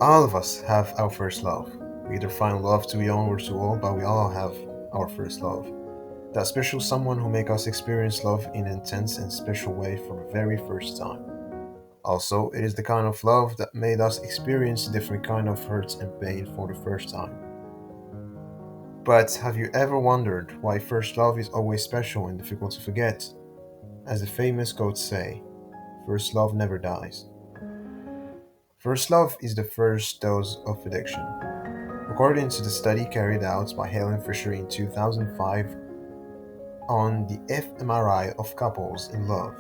All of us have our first love. We either find love too young or too old, but we all have our first love. That special someone who make us experience love in an intense and special way for the very first time. Also, it is the kind of love that made us experience different kind of hurts and pain for the first time. But have you ever wondered why first love is always special and difficult to forget? As the famous quotes say, first love never dies. First love is the first dose of addiction. According to the study carried out by Helen Fisher in 2005 on the fMRI of couples in love,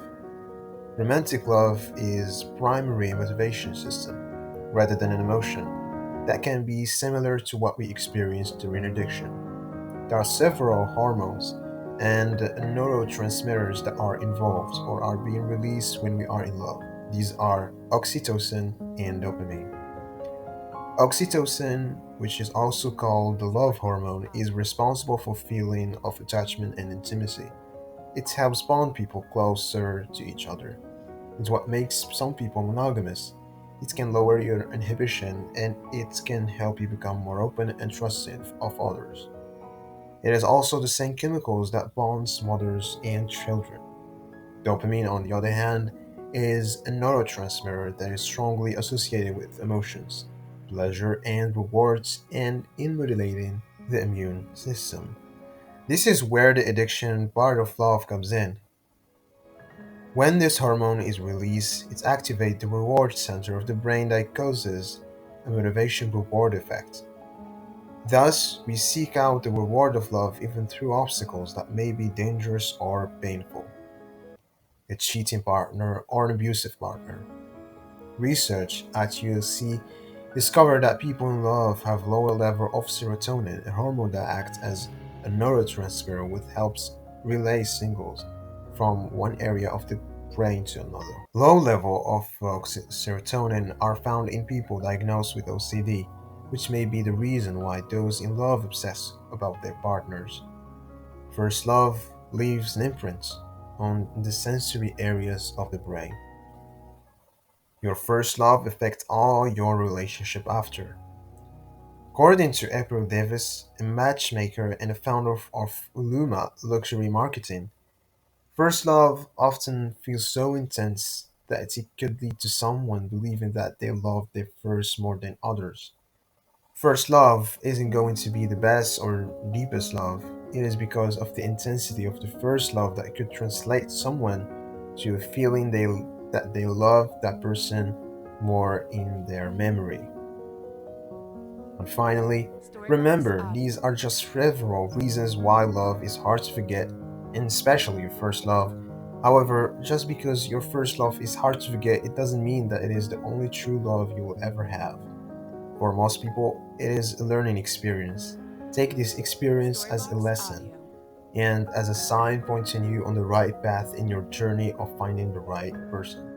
romantic love is primary motivation system rather than an emotion that can be similar to what we experience during addiction. There are several hormones and neurotransmitters that are involved or are being released when we are in love. These are oxytocin and dopamine. Oxytocin, which is also called the love hormone, is responsible for feeling of attachment and intimacy. It helps bond people closer to each other. It's what makes some people monogamous. It can lower your inhibition and it can help you become more open and trusting of others. It is also the same chemicals that bonds mothers and children. Dopamine, on the other hand, is a neurotransmitter that is strongly associated with emotions, pleasure, and rewards, and in modulating the immune system. This is where the addiction part of love comes in. When this hormone is released, it activates the reward center of the brain that causes a motivation reward effect. Thus, we seek out the reward of love even through obstacles that may be dangerous or painful. A cheating partner or an abusive partner. Research at USC discovered that people in love have lower level of serotonin, a hormone that acts as a neurotransmitter which helps relay signals from one area of the brain to another. Low level of serotonin are found in people diagnosed with OCD, which may be the reason why those in love obsess about their partners. First love leaves an imprint on the sensory areas of the brain. Your first love affects all your relationship after. According to April Davis, a matchmaker and a founder of Luma Luxury Marketing, first love often feels so intense that it could lead to someone believing that they love their first more than others. First love isn't going to be the best or deepest love. It is because of the intensity of the first love that could translate someone to a feeling that they love that person more in their memory. And finally, remember these are just several reasons why love is hard to forget, and especially your first love. However, just because your first love is hard to forget, it doesn't mean that it is the only true love you will ever have. For most people, it is a learning experience. Take this experience as a lesson and as a sign pointing you on the right path in your journey of finding the right person.